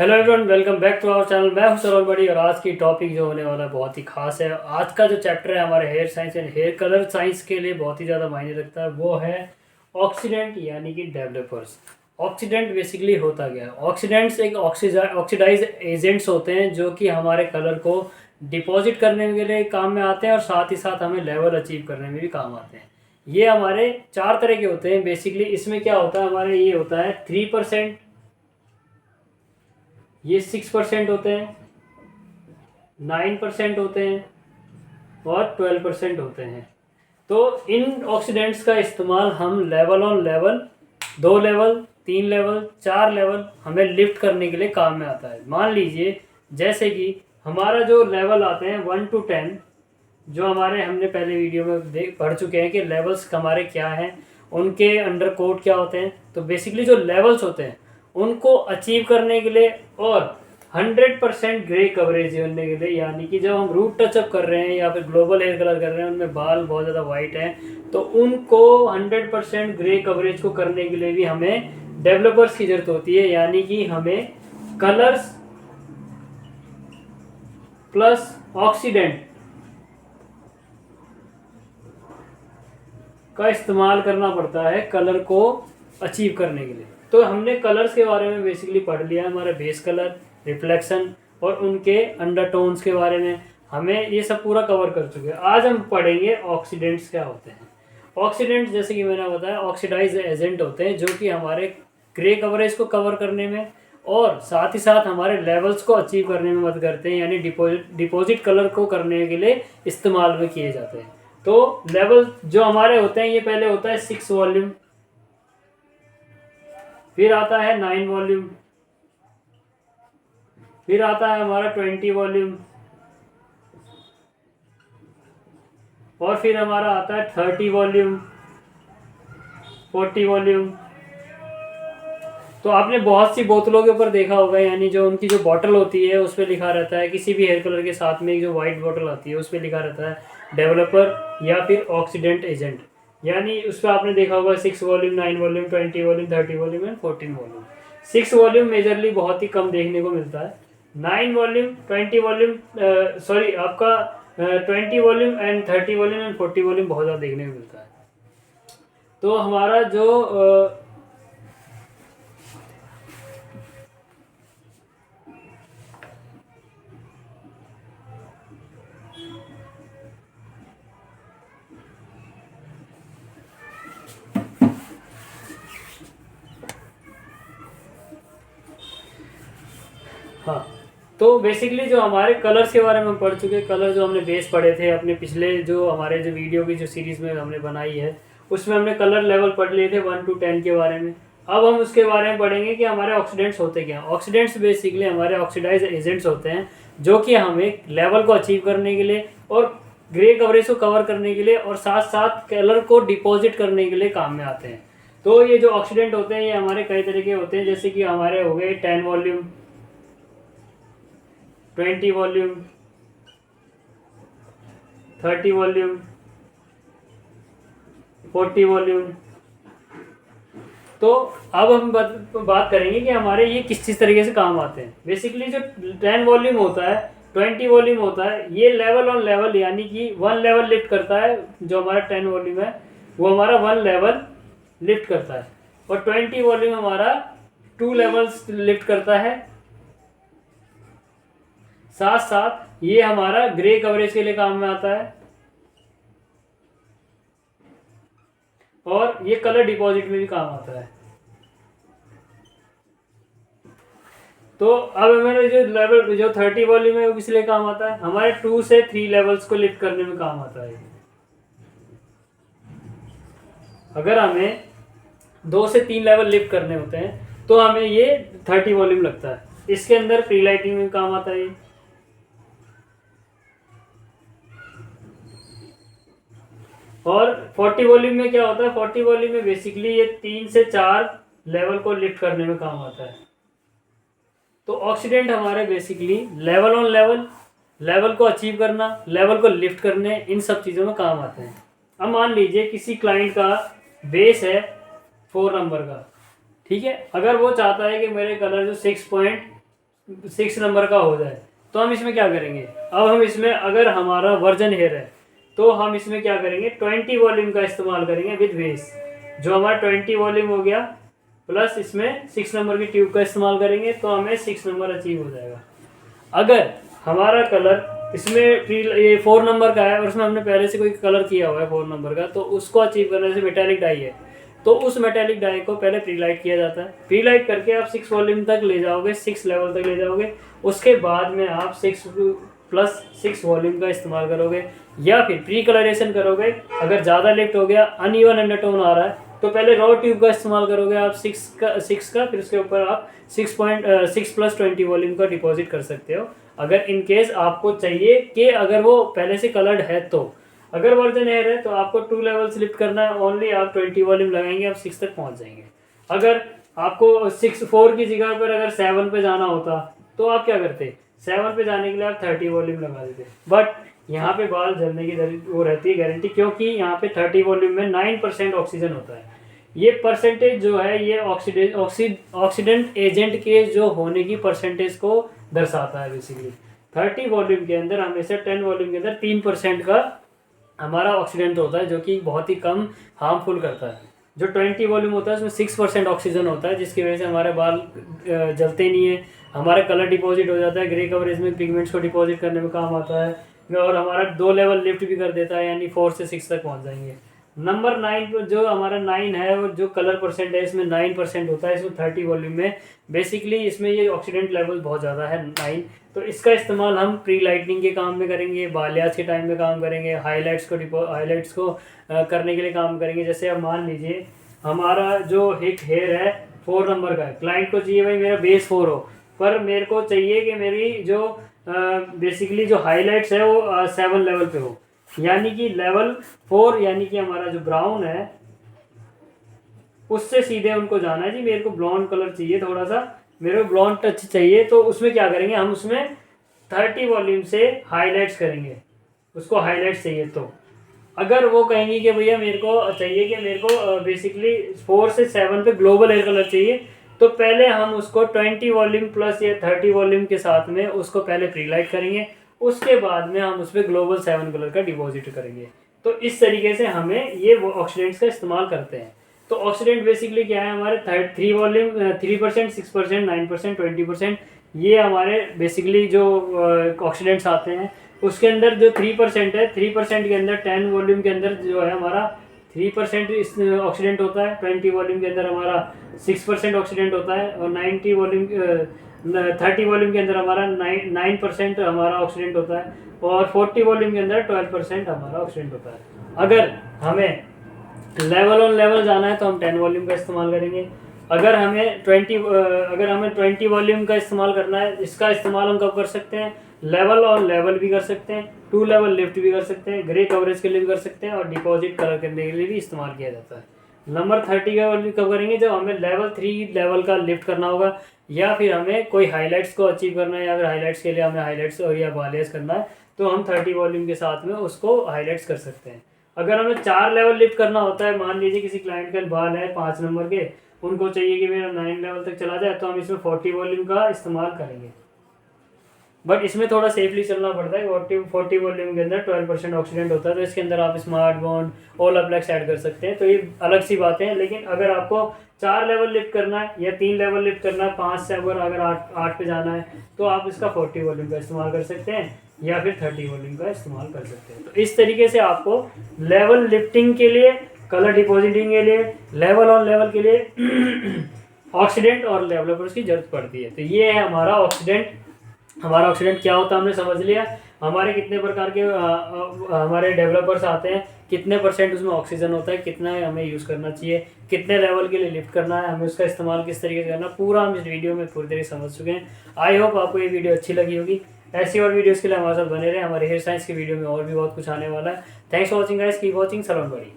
Hello everyone, welcome back to our channel. मैं हूं सरोवर बड़ी और आज की टॉपिक जो होने वाला है बहुत ही खास है। आज का जो चैप्टर है हमारे hair science and hair colour science के लिए बहुत ही ज़्यादा मायने रखता है, वो है ऑक्सीडेंट यानी कि डेवलपर्स। ऑक्सीडेंट बेसिकली होता क्या है? ऑक्सीडेंट्स एक ऑक्सीडाइज एजेंट्स होते हैं जो कि हमारे कलर को डिपॉजिट करने के लिए काम में आते हैं और साथ ही साथ हमें लेवल अचीव करने में भी काम आते हैं। ये हमारे 4 तरह के होते हैं बेसिकली। इसमें क्या होता है, हमारे ये होता है 3%, ये 6% होते हैं, 9% होते हैं और 12% होते हैं। तो इन ऑक्सीडेंट्स का इस्तेमाल हम level on level, 2 level, 3 level, 4 level हमें लिफ्ट करने के लिए काम में आता है। मान लीजिए जैसे कि हमारा जो लेवल आते हैं 1 to 10, जो हमारे हमने पहले वीडियो में पढ़ चुके हैं कि लेवल्स हमारे क्या हैं, उनके अंडर कोड क्या होते हैं। तो बेसिकली जो लेवल्स होते हैं उनको अचीव करने के लिए और 100% ग्रे कवरेज करने के लिए, यानी कि जब हम रूट टचअप कर रहे हैं या फिर ग्लोबल हेयर कलर कर रहे हैं, उनमें बाल बहुत ज़्यादा वाइट हैं, तो उनको 100% ग्रे कवरेज को करने के लिए भी हमें डेवलपर्स की ज़रूरत होती है। यानी कि हमें कलर्स प्लस ऑक्सीडेंट का इस्तेमाल करना पड़ता है कलर को अचीव करने के लिए। तो हमने कलर्स के बारे में बेसिकली पढ़ लिया है, हमारा बेस कलर, रिफ्लेक्शन और उनके अंडरटोन्स के बारे में हमें ये सब पूरा कवर कर चुके हैं। आज हम पढ़ेंगे ऑक्सीडेंट्स क्या होते हैं। ऑक्सीडेंट्स जैसे कि मैंने बताया ऑक्सीडाइज एजेंट होते हैं जो कि हमारे ग्रे कवरेज को कवर करने में और साथ ही साथ हमारे लेवल्स को अचीव करने में मदद करते हैं, यानी डिपॉजिट कलर को करने के लिए इस्तेमाल में किए जाते हैं। तो लेवल जो हमारे होते हैं, ये पहले होता है 6 वॉल्यूम, फिर आता है 9 वॉल्यूम, फिर आता है हमारा 20 वॉल्यूम और फिर हमारा आता है 30 वॉल्यूम, 40 वॉल्यूम। तो आपने बहुत सी बोतलों के ऊपर देखा होगा, यानी जो उनकी जो बॉटल होती है उस पर लिखा रहता है, किसी भी हेयर कलर के साथ में एक जो वाइट बॉटल आती है उस पर लिखा रहता है डेवलपर या फिर ऑक्सीडेंट एजेंट। यानी उस पर आपने देखा होगा 6 volume, 9 volume, 20 volume, 30 volume and 14 volume. 6 volume majorly बहुत ही कम देखने को मिलता है। 9 वॉल्यूम, 20 वॉल्यूम, सॉरी आपका 20 volume and 30 volume and 40 volume बहुत ज़्यादा देखने को मिलता है। तो हमारा जो हाँ, तो बेसिकली जो हमारे कलर्स के बारे में हम पढ़ चुके हैं, कलर जो हमने बेस पढ़े थे अपने पिछले जो हमारे जो वीडियो की जो सीरीज़ में हमने बनाई है उसमें हमने कलर लेवल पढ़ लिए थे 1 to 10 के बारे में। अब हम उसके बारे में पढ़ेंगे कि हमारे ऑक्सीडेंट्स होते क्या हैं। ऑक्सीडेंट्स बेसिकली हमारे ऑक्सीडाइज एजेंट्स होते हैं जो कि हमें लेवल को अचीव करने के लिए और ग्रे कवरेज को कवर करने के लिए और साथ साथ कलर को डिपॉजिट करने के लिए काम में आते हैं। तो ये जो ऑक्सीडेंट होते हैं ये हमारे कई तरह के होते हैं, जैसे कि हमारे हो गए 10 वॉल्यूम, 20 वॉल्यूम, 30 वॉल्यूम, 40 वॉल्यूम। तो अब हम बात करेंगे कि हमारे ये किस चीज़ तरीके से काम आते हैं। बेसिकली जो 10 वॉल्यूम होता है, 20 वॉल्यूम होता है, ये लेवल ऑन लेवल यानी कि 1 लेवल लिफ्ट करता है। जो हमारा 10 वॉल्यूम है वो हमारा 1 लेवल लिफ्ट करता है और 20 वॉल्यूम हमारा 2 लेवल्स लिफ्ट करता है। साथ साथ ये हमारा ग्रे कवरेज के लिए काम में आता है और ये कलर डिपॉजिट में भी काम आता है। तो अब हमारे जो लेवल जो 30 वॉल्यूम है वो किस लिए काम आता है? हमारे 2 से 3 लेवल्स को लिफ्ट करने में काम आता है। अगर हमें 2 से 3 लेवल लिफ्ट करने होते हैं तो हमें ये 30 वॉल्यूम लगता है। इसके अंदर प्री लाइटिंग में काम आता है। और 40 वॉल्यूम में क्या होता है? 40 वॉल्यूम में बेसिकली ये 3 से 4 लेवल को लिफ्ट करने में काम आता है। तो ऑक्सीडेंट हमारे basically level on level, level को अचीव करना, लेवल को लिफ्ट करने, इन सब चीज़ों में काम आते हैं। अब मान लीजिए किसी क्लाइंट का बेस है 4 नंबर का, ठीक है। अगर वो चाहता है कि मेरे कलर जो 6 नंबर का हो जाए तो हम इसमें क्या करेंगे, अब हम इसमें अगर हमारा वर्जन हेयर है तो हम इसमें क्या करेंगे 20 वॉल्यूम का इस्तेमाल करेंगे विद बेस। जो हमारा 20 वॉल्यूम हो गया प्लस इसमें 6 नंबर की ट्यूब का इस्तेमाल करेंगे तो हमें 6 नंबर अचीव हो जाएगा। अगर हमारा कलर इसमें ये 4 नंबर का है और उसमें हमने पहले से कोई कलर किया हुआ है 4 नंबर का, तो उसको अचीव करने से मेटालिक डाई है तो उस मेटालिक डाई को पहले प्रीलाइट किया जाता है। प्रीलाइट करके आप 6 वॉल्यूम तक ले जाओगे, 6 लेवल तक ले जाओगे, उसके बाद में आप 6 प्लस 6 वॉल्यूम का इस्तेमाल करोगे या फिर प्री कलरेशन करोगे। अगर ज़्यादा लिफ्ट हो गया, अनइवन अंडरटोन आ रहा है तो पहले रॉ ट्यूब का इस्तेमाल करोगे आप 6 का, फिर उसके ऊपर आप 6 प्लस 20 वॉल्यूम का डिपॉजिट कर सकते हो। अगर इन केस आपको चाहिए कि अगर वो पहले से कलर्ड है तो, अगर वर्जन एयर है तो आपको 2 लेवल्स लिफ्ट करना है, ओनली आप 20 वॉल्यूम लगाएंगे, आप 6 तक पहुंच जाएंगे। अगर आपको 4 की जगह पर अगर 7 पे जाना होता तो आप क्या करते, 7 पे जाने के लिए आप 30 वॉल्यूम लगा देते। बट यहाँ पे बाल जलने की वो रहती है गारंटी, क्योंकि यहाँ पे 30 वॉल्यूम में 9% ऑक्सीजन होता है। ये परसेंटेज जो है ये ऑक्सीडेंट एजेंट के जो होने की परसेंटेज को दर्शाता है। बेसिकली 30 वॉल्यूम के अंदर हमेशा 10 वॉल्यूम के अंदर 3% का हमारा ऑक्सीडेंट होता है, जो कि बहुत ही कम हार्मफुल करता है। जो 20 वॉल्यूम होता है उसमें 6% ऑक्सीजन होता है, जिसकी वजह से हमारे बाल जलते नहीं है, हमारा कलर डिपॉजिट हो जाता है, ग्रे कवरेज में पिगमेंट्स को डिपॉजिट करने में काम आता है, और हमारा 2 लेवल लिफ्ट भी कर देता है, यानी 4 से 6 तक पहुंच जाएंगे। नंबर 9 जो हमारा 9 है वो जो कलर परसेंट है इसमें 9% होता है इसमें 30 वॉल्यूम में। बेसिकली इसमें ये ऑक्सीडेंट लेवल बहुत ज़्यादा है 9, तो इसका इस्तेमाल हम प्री लाइटनिंग के काम में करेंगे, बालियाज के टाइम में काम करेंगे, हाईलाइट्स को करने के लिए काम करेंगे। जैसे अब मान लीजिए हमारा जो एक हेयर है 4 नंबर का है, क्लाइंट को चाहिए भाई मेरा बेस 4 हो, पर मेरे को चाहिए कि मेरी जो बेसिकली जो हाईलाइट्स है वो 7 लेवल पे हो, यानी कि लेवल 4 यानी कि हमारा जो ब्राउन है उससे सीधे उनको जाना है जी, मेरे को ब्लॉन्ड कलर चाहिए, थोड़ा सा मेरे को ब्लॉन्ड टच चाहिए। तो उसमें क्या करेंगे हम, उसमें 30 वॉल्यूम से हाईलाइट्स करेंगे, उसको हाईलाइट्स चाहिए। तो अगर वो कहेंगे कि भैया मेरे को चाहिए कि मेरे को बेसिकली 4 से 7 पे ग्लोबल एयर कलर चाहिए, तो पहले हम उसको 20 वॉल्यूम प्लस या 30 वॉल्यूम के साथ में उसको पहले प्रीलाइट करेंगे, उसके बाद में हम उस पर ग्लोबल 7 कलर का डिपॉजिट करेंगे। तो इस तरीके से हमें ये ऑक्सीडेंट्स का इस्तेमाल करते हैं। तो ऑक्सीडेंट बेसिकली क्या है हमारे 3 वॉल्यूम 3%, 6%, 9%, 20%, ये हमारे बेसिकली जो ऑक्सीडेंट्स आते हैं। उसके अंदर जो 3% है, 3% के अंदर 10 वॉल्यूम के अंदर जो है हमारा 3% ऑक्सीडेंट होता है, 20 वॉल्यूम के अंदर हमारा 6% ऑक्सीडेंट होता है, और 30 वॉल्यूम के अंदर हमारा 9% हमारा ऑक्सीडेंट होता है, और 40 वॉल्यूम के अंदर 12% हमारा ऑक्सीडेंट होता है। अगर हमें लेवल ऑन लेवल जाना है तो हम 10 वॉल्यूम का इस्तेमाल करेंगे। अगर हमें 20 वॉल्यूम का इस्तेमाल करना है, इसका इस्तेमाल हम कब कर सकते हैं, लेवल ऑन लेवल भी कर सकते हैं, 2 लेवल लिफ्ट भी कर सकते हैं, ग्रे कवरेज के लिए भी कर सकते हैं, और डिपॉजिट कलर करने के लिए भी इस्तेमाल किया जाता है। नंबर 30 का वॉल्यूम कब करेंगे, जब हमें लेवल 3 लेवल का लिफ्ट करना होगा, या फिर हमें कोई हाईलाइट्स को अचीव करना है, या फिर हाईलाइट्स के लिए हमें हाईलाइट्स या बालियाज करना है, तो हम 30 वॉल्यूम के साथ में उसको हाईलाइट्स कर सकते हैं। अगर हमें 4 लेवल लिफ्ट करना होता है, मान लीजिए किसी क्लाइंट के बाल है 5 नंबर के, उनको चाहिए कि मेरा 9 लेवल तक चला जाए, तो हम इसमें 40 वॉल्यूम का इस्तेमाल करेंगे। बट इसमें थोड़ा सेफली चलना पड़ता है। 40 वॉल्यूम के अंदर 12% ऑक्सीडेंट होता है, तो इसके अंदर आप स्मार्ट बॉन्ड ऑल अप्लेक्स ऐड कर सकते हैं, तो ये अलग सी बातें हैं। लेकिन अगर आपको 4 लेवल लिफ्ट करना है या 3 लेवल लिफ्ट करना है, 5 से अगर 8 पे जाना है, तो आप इसका 40 वॉल्यूम का इस्तेमाल कर सकते हैं, या फिर 30 वॉल्यूम का इस्तेमाल कर सकते हैं। तो इस तरीके से आपको लेवल लिफ्टिंग के लिए, कलर डिपॉजिटिंग के लिए, लेवल ऑन लेवल के लिए ऑक्सीडेंट और डेवलपर्स की जरूरत पड़ती है। तो ये है हमारा ऑक्सीडेंट। हमारा ऑक्सीडेंट क्या होता है हमने समझ लिया। हमारे कितने प्रकार के हमारे डेवलपर्स आते हैं, कितने % उसमें ऑक्सीजन होता है, कितना हमें यूज़ करना चाहिए, कितने लेवल के लिए लिफ्ट करना है, हमें उसका इस्तेमाल किस तरीके से करना, पूरा हम इस वीडियो में पूरी तरीके से समझ चुके हैं। आई होप आपको ये वीडियो अच्छी लगी होगी। ऐसी और वीडियोज़ के लिए हमारे साथ बने रहे। हमारे हेयर साइंस की वीडियो में और भी बहुत कुछ आने वाला है। Thanks for watching guys, keep watching, सलाम बड़ी।